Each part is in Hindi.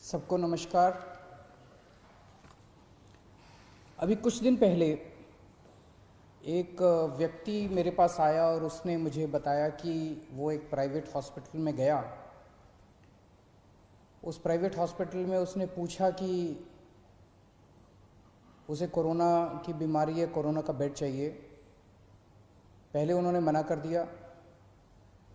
सबको नमस्कार। अभी कुछ दिन पहले एक व्यक्ति मेरे पास आया और उसने मुझे बताया कि वो एक प्राइवेट हॉस्पिटल में गया। उस प्राइवेट हॉस्पिटल में उसने पूछा कि उसे कोरोना की बीमारी है, कोरोना का बेड चाहिए। पहले उन्होंने मना कर दिया।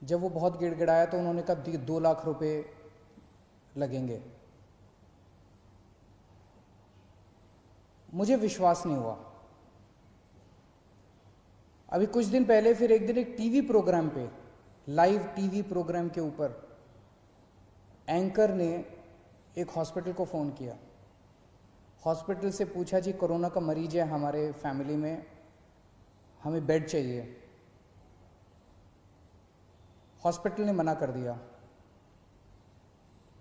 जब वो बहुत गिड़गिड़ाया तो उन्होंने कहा 2 लाख रुपए लगेंगे। मुझे विश्वास नहीं हुआ। अभी कुछ दिन पहले फिर एक दिन एक टीवी प्रोग्राम पे, लाइव टीवी प्रोग्राम के ऊपर एंकर ने एक हॉस्पिटल को फ़ोन किया। हॉस्पिटल से पूछा जी कोरोना का मरीज है हमारे फैमिली में, हमें बेड चाहिए। हॉस्पिटल ने मना कर दिया।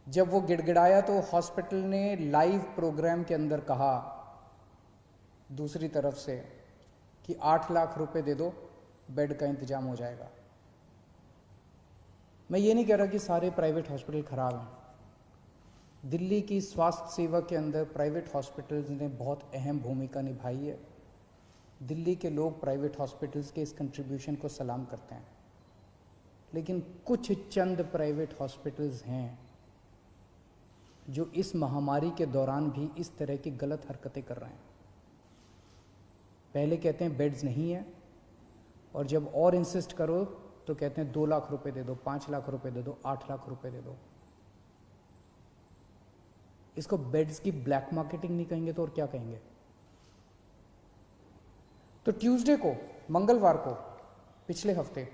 जब वो गिड़गिड़ाया तो हॉस्पिटल ने लाइव प्रोग्राम के अंदर कहा दूसरी तरफ से कि 8 लाख रुपए दे दो, बेड का इंतजाम हो जाएगा। मैं ये नहीं कह रहा कि सारे प्राइवेट हॉस्पिटल खराब हैं। दिल्ली की स्वास्थ्य सेवा के अंदर प्राइवेट हॉस्पिटल्स ने बहुत अहम भूमिका निभाई है। दिल्ली के लोग प्राइवेट हॉस्पिटल्स के इस कंट्रीब्यूशन को सलाम करते हैं। लेकिन कुछ चंद प्राइवेट हॉस्पिटल्स हैं जो इस महामारी के दौरान भी इस तरह की गलत हरकतें कर रहे हैं। पहले कहते हैं बेड्स नहीं है, और जब और इंसिस्ट करो तो कहते हैं 2 लाख रुपए दे दो, 5 लाख रुपए दे दो, 8 लाख रुपए दे दो। इसको बेड्स की ब्लैक मार्केटिंग नहीं कहेंगे तो और क्या कहेंगे। तो ट्यूसडे को, मंगलवार को, पिछले हफ्ते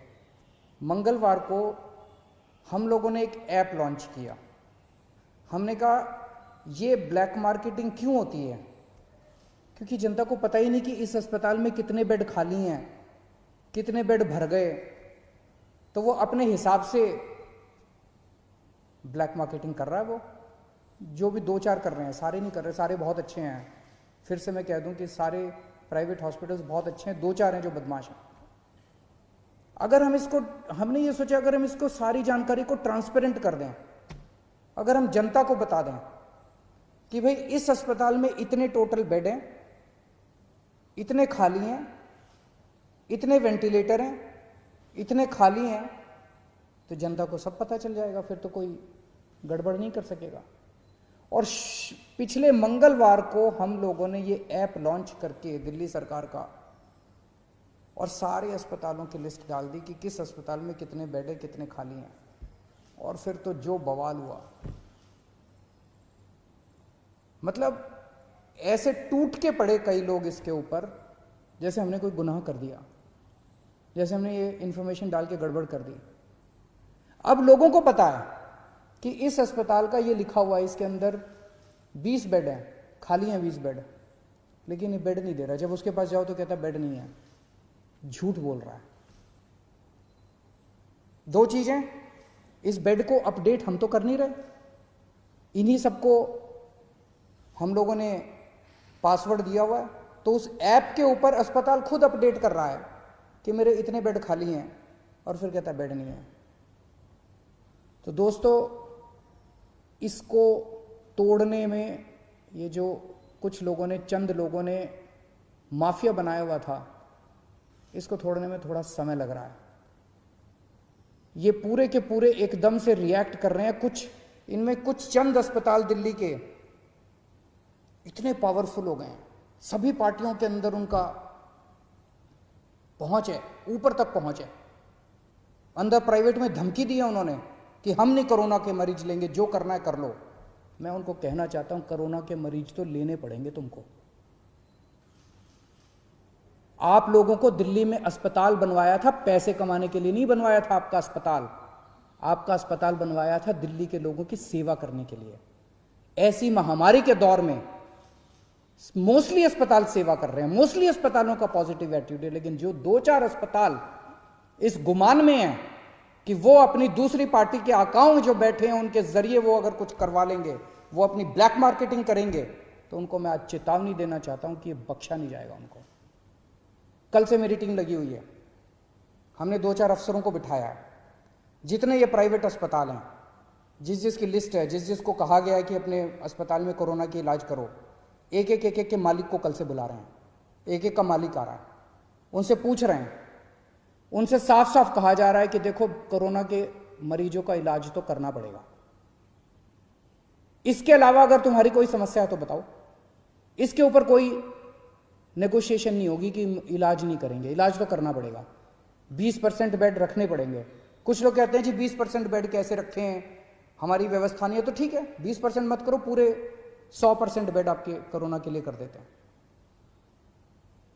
मंगलवार को हम लोगों ने एक ऐप लॉन्च किया। हमने कहा ये ब्लैक मार्केटिंग क्यों होती है, क्योंकि जनता को पता ही नहीं कि इस अस्पताल में कितने बेड खाली हैं, कितने बेड भर गए। तो वो अपने हिसाब से ब्लैक मार्केटिंग कर रहा है। वो जो भी 2-4 कर रहे हैं, सारे नहीं कर रहे, सारे बहुत अच्छे हैं। फिर से मैं कह दूं कि सारे प्राइवेट हॉस्पिटल्स बहुत अच्छे हैं, 2-4 हैं जो बदमाश हैं। अगर हम इसको, हमने ये सोचा अगर हम इसको सारी जानकारी को ट्रांसपेरेंट कर दें, अगर हम जनता को बता दें कि भाई इस अस्पताल में इतने टोटल बेड हैं, इतने खाली हैं, इतने वेंटिलेटर हैं, इतने खाली हैं, तो जनता को सब पता चल जाएगा। फिर तो कोई गड़बड़ नहीं कर सकेगा। और पिछले मंगलवार को हम लोगों ने ये ऐप लॉन्च करके दिल्ली सरकार का, और सारे अस्पतालों की लिस्ट डाल दी कि किस अस्पताल में कितने बेड है, कितने खाली हैं। और फिर तो जो बवाल हुआ, मतलब ऐसे टूट के पड़े कई लोग इसके ऊपर, जैसे हमने कोई गुनाह कर दिया, जैसे हमने ये इंफॉर्मेशन डाल के गड़बड़ कर दी। अब लोगों को पता है कि इस अस्पताल का ये लिखा हुआ है, इसके अंदर 20 बेड हैं, खाली हैं 20 बेड, लेकिन ये बेड नहीं दे रहा। जब उसके पास जाओ तो कहता बेड नहीं है, झूठ बोल रहा है। 2 चीजें, इस बेड को अपडेट हम तो कर नहीं रहे, इन्हीं सबको हम लोगों ने पासवर्ड दिया हुआ है। तो उस ऐप के ऊपर अस्पताल खुद अपडेट कर रहा है कि मेरे इतने बेड खाली हैं, और फिर कहता है बेड नहीं है। तो दोस्तों, इसको तोड़ने में ये जो कुछ लोगों ने, चंद लोगों ने माफिया बनाया हुआ था, इसको तोड़ने में थोड़ा समय लग रहा है। ये पूरे के पूरे एकदम से रिएक्ट कर रहे हैं। कुछ इनमें कुछ चंद अस्पताल दिल्ली के इतने पावरफुल हो गए हैं, सभी पार्टियों के अंदर उनका पहुंच है, ऊपर तक पहुंच है। अंदर प्राइवेट में धमकी दी है उन्होंने कि हम नहीं कोरोना के मरीज लेंगे, जो करना है कर लो। मैं उनको कहना चाहता हूं, कोरोना के मरीज तो लेने पड़ेंगे तुमको। आप लोगों को दिल्ली में अस्पताल बनवाया था पैसे कमाने के लिए नहीं बनवाया था। आपका अस्पताल बनवाया था दिल्ली के लोगों की सेवा करने के लिए। ऐसी महामारी के दौर में मोस्टली अस्पताल सेवा कर रहे हैं, मोस्टली अस्पतालों का पॉजिटिव एटीट्यूड है। लेकिन जो 2-4 अस्पताल इस गुमान में हैं कि वो अपनी दूसरी पार्टी के आकाओं में जो बैठे हैं, उनके जरिए वो अगर कुछ करवा लेंगे, वो अपनी ब्लैक मार्केटिंग करेंगे, तो उनको मैं आज चेतावनी देना चाहता हूं कि ये बख्शा नहीं जाएगा उनको। कल से मेरी टीम लगी हुई है, हमने 2-4 अफसरों को बिठाया है। जितने ये प्राइवेट अस्पताल हैं, जिस जिसकी लिस्ट है, जिस जिसको कहा गया है कि अपने अस्पताल में कोरोना की इलाज करो, एक एक के मालिक को कल से बुला रहे हैं, एक एक का मालिक आ रहा है, उनसे पूछ रहे हैं, उनसे साफ साफ कहा जा रहा है कि देखो कोरोना के मरीजों का इलाज तो करना पड़ेगा, इसके अलावा अगर तुम्हारी कोई समस्या है तो बताओ। इसके ऊपर कोई नेगोशिएशन नहीं होगी कि इलाज नहीं करेंगे, इलाज तो करना पड़ेगा। 20% बेड रखने पड़ेंगे। कुछ लोग कहते हैं जी 20% बेड कैसे रखे हैं, हमारी व्यवस्था नहीं है, तो ठीक है 20% मत करो, पूरे 100% बेड आपके कोरोना के लिए कर देते हैं।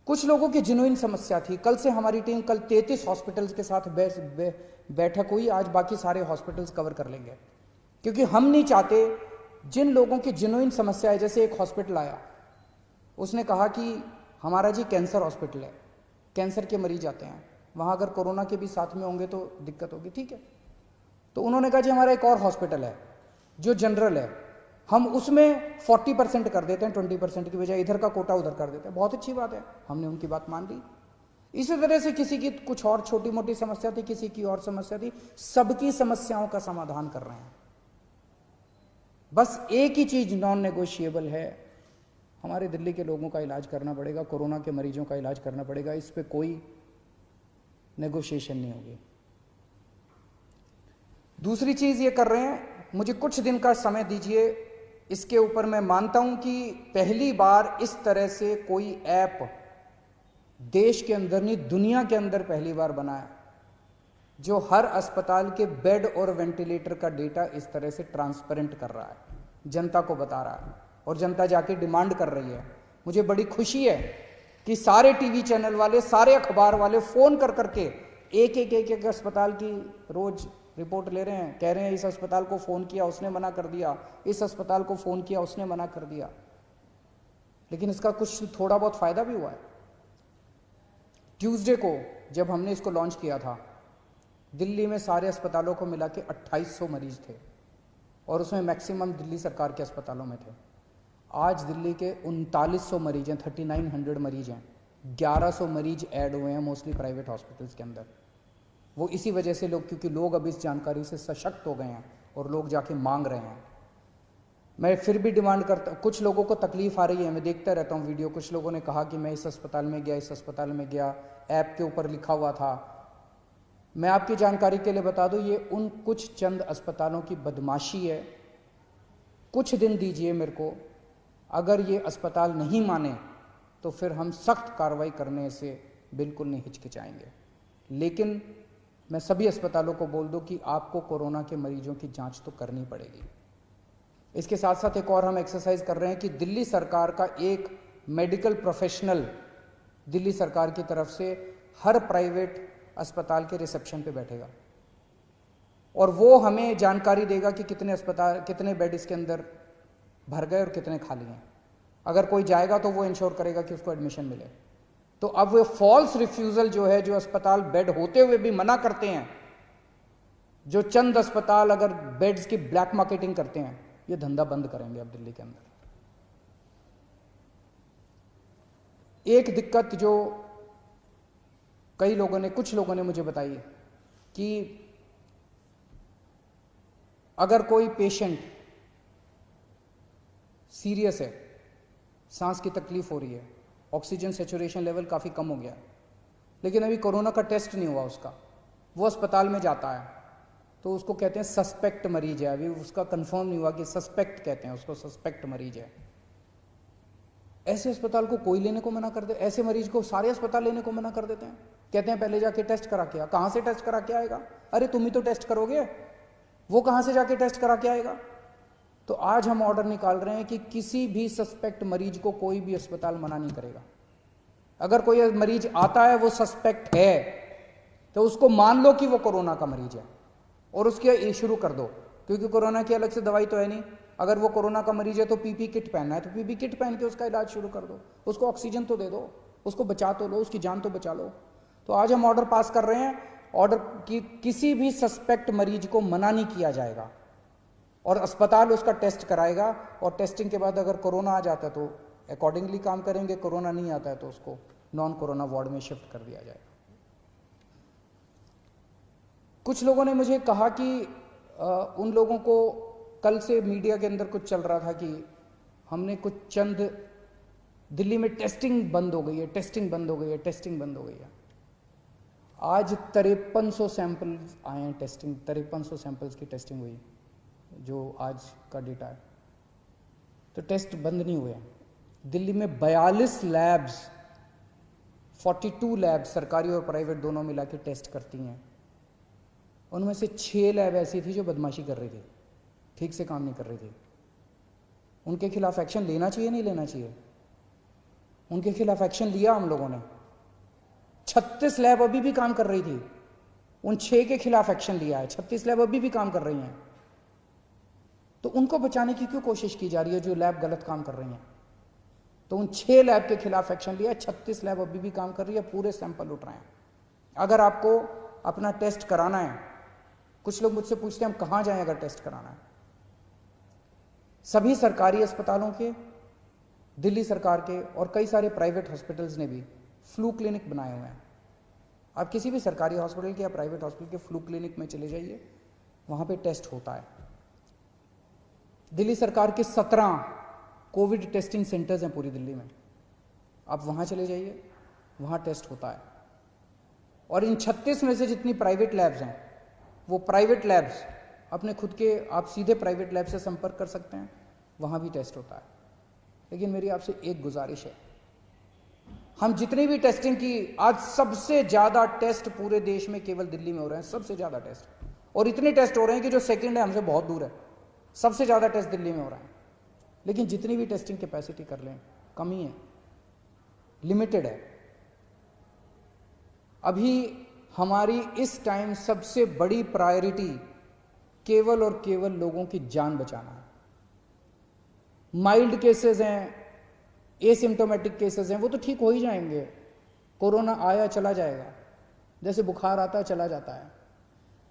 कुछ लोगों की जेन्युइन समस्या थी, कल से हमारी टीम, कल 33 हॉस्पिटल्स के साथ बैठक हुई, आज बाकी सारे हॉस्पिटल्स कवर कर लेंगे, क्योंकि हम नहीं चाहते जिन लोगों की जेन्युइन समस्या है। जैसे एक हॉस्पिटल आया, उसने कहा कि हमारा जी कैंसर हॉस्पिटल है, कैंसर के मरीज आते हैं, वहाँ अगर कोरोना के भी साथ में होंगे तो दिक्कत होगी, ठीक है। तो उन्होंने कहा जी हमारा एक और हॉस्पिटल है जो जनरल है, हम उसमें 40% कर देते हैं, 20% की बजाय इधर का कोटा उधर कर देते हैं। बहुत अच्छी बात है, हमने उनकी बात मान ली। इसी तरह से किसी की कुछ और छोटी मोटी समस्या थी, किसी की और समस्या थी, सबकी समस्याओं का समाधान कर रहे हैं। बस एक ही चीज नॉन नेगोशिएबल है, हमारे दिल्ली के लोगों का इलाज करना पड़ेगा, कोरोना के मरीजों का इलाज करना पड़ेगा, इस पे कोई नेगोशिएशन नहीं होगी। दूसरी चीज ये कर रहे हैं, मुझे कुछ दिन का समय दीजिए, इसके ऊपर मैं मानता हूं कि पहली बार इस तरह से कोई ऐप देश के अंदर नहीं दुनिया के अंदर पहली बार बना है, जो हर अस्पताल के बेड और वेंटिलेटर का डेटा इस तरह से ट्रांसपेरेंट कर रहा है, जनता को बता रहा है, और जनता जाके डिमांड कर रही है। मुझे बड़ी खुशी है कि सारे टीवी चैनल वाले, सारे अखबार वाले फोन कर करके एक अस्पताल की रोज रिपोर्ट ले रहे हैं, कह रहे हैं इस अस्पताल को फोन किया उसने मना कर दिया, इस अस्पताल को फोन किया उसने मना कर दिया। लेकिन इसका कुछ थोड़ा बहुत फायदा भी हुआ है। ट्यूसडे को जब हमने इसको लॉन्च किया था, दिल्ली में सारे अस्पतालों को मिला के 2800 मरीज थे, और उसमें मैक्सिमम दिल्ली सरकार के अस्पतालों में थे। आज दिल्ली के 3900 मरीज हैं, 3900 मरीज हैं, 1100 मरीज ऐड हुए हैं मोस्टली प्राइवेट हॉस्पिटल्स के अंदर। वो इसी वजह से लोग, क्योंकि लोग अब इस जानकारी से सशक्त हो गए हैं और लोग जाके मांग रहे हैं। मैं फिर भी डिमांड करता, कुछ लोगों को तकलीफ आ रही है, मैं देखता रहता हूँ वीडियो, कुछ लोगों ने कहा कि मैं इस अस्पताल में गया, इस अस्पताल में गया, ऐप के ऊपर लिखा हुआ था। मैं आपकी जानकारी के लिए बता दूं, ये उन कुछ चंद अस्पतालों की बदमाशी है। कुछ दिन दीजिए मेरे को, अगर ये अस्पताल नहीं माने तो फिर हम सख्त कार्रवाई करने से बिल्कुल नहीं हिचकिचाएंगे। लेकिन मैं सभी अस्पतालों को बोल दूं कि आपको कोरोना के मरीजों की जांच तो करनी पड़ेगी। इसके साथ साथ एक और हम एक्सरसाइज कर रहे हैं कि दिल्ली सरकार का एक मेडिकल प्रोफेशनल दिल्ली सरकार की तरफ से हर प्राइवेट अस्पताल के रिसेप्शन पे बैठेगा, और वो हमें जानकारी देगा कि कितने अस्पताल, कितने बेड इसके अंदर भर गए और कितने खाली हैं। अगर कोई जाएगा तो वो इंश्योर करेगा कि उसको एडमिशन मिले। तो अब वो फॉल्स रिफ्यूजल जो है, जो अस्पताल बेड होते हुए भी मना करते हैं, जो चंद अस्पताल अगर बेड्स की ब्लैक मार्केटिंग करते हैं, ये धंधा बंद करेंगे अब दिल्ली के अंदर। एक दिक्कत जो कई लोगों ने, कुछ लोगों ने मुझे बताई कि अगर कोई पेशेंट सीरियस है, सांस की तकलीफ हो रही है, ऑक्सीजन सेचुरेशन लेवल काफ़ी कम हो गया, लेकिन अभी कोरोना का टेस्ट नहीं हुआ उसका, वो अस्पताल में जाता है तो उसको कहते हैं सस्पेक्ट मरीज है, अभी उसका कंफर्म नहीं हुआ कि सस्पेक्ट कहते हैं उसको, सस्पेक्ट मरीज है। ऐसे अस्पताल को कोई लेने को मना कर दे, ऐसे मरीज को सारे अस्पताल लेने को मना कर देते हैं, कहते हैं पहले जाके टेस्ट करा के आ। कहाँ से टेस्ट करा के आएगा? अरे तुम ही तो टेस्ट करोगे, वो कहाँ से जाके टेस्ट करा के आएगा? तो आज हम ऑर्डर निकाल रहे हैं कि किसी भी सस्पेक्ट मरीज को कोई भी अस्पताल मना नहीं करेगा। अगर कोई मरीज आता है वो सस्पेक्ट है तो उसको मान लो कि वो कोरोना का मरीज है और उसके शुरू कर दो, क्योंकि कोरोना की अलग से दवाई तो है नहीं। अगर वो कोरोना का मरीज है तो पीपी किट पहनना है तो पीपी किट पहन के उसका इलाज शुरू कर दो, उसको ऑक्सीजन तो दे दो, उसको बचा तो लो, उसकी जान तो बचा लो। तो आज हम ऑर्डर पास कर रहे हैं, ऑर्डर कि किसी भी सस्पेक्ट मरीज को मना नहीं किया जाएगा और अस्पताल उसका टेस्ट कराएगा, और टेस्टिंग के बाद अगर कोरोना आ जाता है तो अकॉर्डिंगली काम करेंगे, कोरोना नहीं आता है तो उसको नॉन कोरोना वार्ड में शिफ्ट कर दिया जाएगा। कुछ लोगों ने मुझे कहा कि उन लोगों को कल से मीडिया के अंदर कुछ चल रहा था कि हमने कुछ चंद दिल्ली में टेस्टिंग बंद हो गई है, टेस्टिंग बंद हो गई है, टेस्टिंग बंद हो गई है। आज 5300 सैंपल आए हैं टेस्टिंग, 5300 सैंपल्स की टेस्टिंग हुई जो आज का डेटा है। तो टेस्ट बंद नहीं हुए हैं। दिल्ली में 42 लैब्स, 42 लैब्स सरकारी और प्राइवेट दोनों मिला के टेस्ट करती हैं। उनमें से 6 लैब ऐसी थी जो बदमाशी कर रही थी, ठीक से काम नहीं कर रही थी। उनके खिलाफ एक्शन लेना चाहिए, नहीं लेना चाहिए? उनके खिलाफ एक्शन लिया हम लोगों ने। 36 लैब अभी भी काम कर रही थी, उन 6 के खिलाफ एक्शन लिया है। 36 लैब अभी भी काम कर रही हैं। तो उनको बचाने की क्यों कोशिश की जा रही है जो लैब गलत काम कर रही हैं? तो उन 6 लैब के खिलाफ एक्शन लिया, 36 लैब अभी भी काम कर रही है, पूरे सैंपल उठ रहे हैं। अगर आपको अपना टेस्ट कराना है, कुछ लोग मुझसे पूछते हैं हम कहां जाएं अगर टेस्ट कराना है। सभी सरकारी अस्पतालों के, दिल्ली सरकार के और कई सारे प्राइवेट हॉस्पिटल्स ने भी फ्लू क्लिनिक बनाए हुए हैं। आप किसी भी सरकारी हॉस्पिटल के या प्राइवेट हॉस्पिटल के फ्लू क्लिनिक में चले जाइए, वहां पे टेस्ट होता है। दिल्ली सरकार के 17 कोविड टेस्टिंग सेंटर्स हैं पूरी दिल्ली में, आप वहां चले जाइए, वहां टेस्ट होता है। और इन 36 में से जितनी प्राइवेट लैब्स हैं, वो प्राइवेट लैब्स अपने खुद के, आप सीधे प्राइवेट लैब से संपर्क कर सकते हैं, वहां भी टेस्ट होता है। लेकिन मेरी आपसे एक गुजारिश है, हम जितनी भी टेस्टिंग की, आज सबसे ज्यादा टेस्ट पूरे देश में केवल दिल्ली में हो रहे हैं, सबसे ज्यादा टेस्ट। और इतने टेस्ट हो रहे हैं कि जो सेकंड है हमसे बहुत दूर है। सबसे ज्यादा टेस्ट दिल्ली में हो रहा है। लेकिन जितनी भी टेस्टिंग कैपेसिटी कर लें, कमी है, लिमिटेड है। अभी हमारी इस टाइम सबसे बड़ी प्रायोरिटी केवल और केवल लोगों की जान बचाना है। माइल्ड केसेस हैं, एसिम्टोमेटिक केसेस हैं, वो तो ठीक हो ही जाएंगे। कोरोना आया चला जाएगा, जैसे बुखार आता है चला जाता है।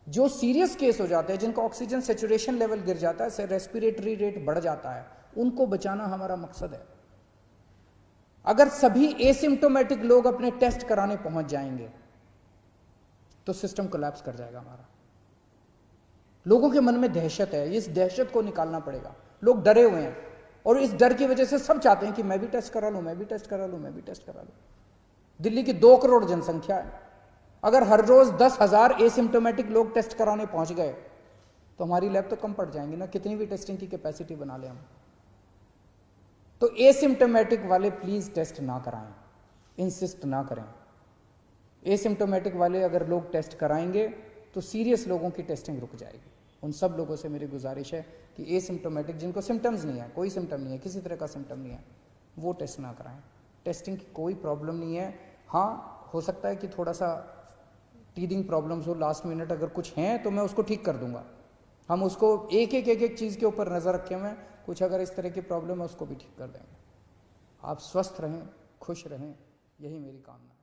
जो सीरियस केस हो जाते हैं, जिनका ऑक्सीजन सैचुरेशन लेवल गिर जाता है, रेस्पिरेटरी रेट बढ़ जाता है, उनको बचाना हमारा मकसद है। अगर सभी एसिम्टोमेटिक लोग अपने टेस्ट कराने पहुंच जाएंगे तो सिस्टम कोलैप्स कर जाएगा हमारा। लोगों के मन में दहशत है, इस दहशत को निकालना पड़ेगा। लोग डरे हुए हैं और इस डर की वजह से सब चाहते हैं कि मैं भी टेस्ट करा लूं, मैं भी टेस्ट करा लूं, मैं भी टेस्ट करा लूं। दिल्ली की 2 करोड़ जनसंख्या है। अगर हर रोज 10,000 एसिम्टोमेटिक लोग टेस्ट कराने पहुंच गए तो हमारी लैब तो कम पड़ जाएंगी ना, कितनी भी टेस्टिंग की कैपेसिटी बना ले हम। तो एसिम्टोमेटिक वाले प्लीज टेस्ट ना कराएं, इंसिस्ट ना करें। एसिम्टोमेटिक वाले अगर लोग टेस्ट कराएंगे तो सीरियस लोगों की टेस्टिंग रुक जाएगी। उन सब लोगों से मेरी गुजारिश है कि एसिम्टोमेटिक, जिनको सिम्टम्स नहीं है, कोई सिम्टम नहीं है, किसी तरह का सिम्टम नहीं है, वो टेस्ट ना कराएं। टेस्टिंग की कोई प्रॉब्लम नहीं है। हाँ, हो सकता है कि थोड़ा सा टीदिंग प्रॉब्लम्स हो लास्ट मिनट, अगर कुछ हैं तो मैं उसको ठीक कर दूंगा। हम उसको एक एक चीज़ के ऊपर नज़र रखे हुए हैं, कुछ अगर इस तरह की प्रॉब्लम है उसको भी ठीक कर देंगे। आप स्वस्थ रहें, खुश रहें, यही मेरी कामना है।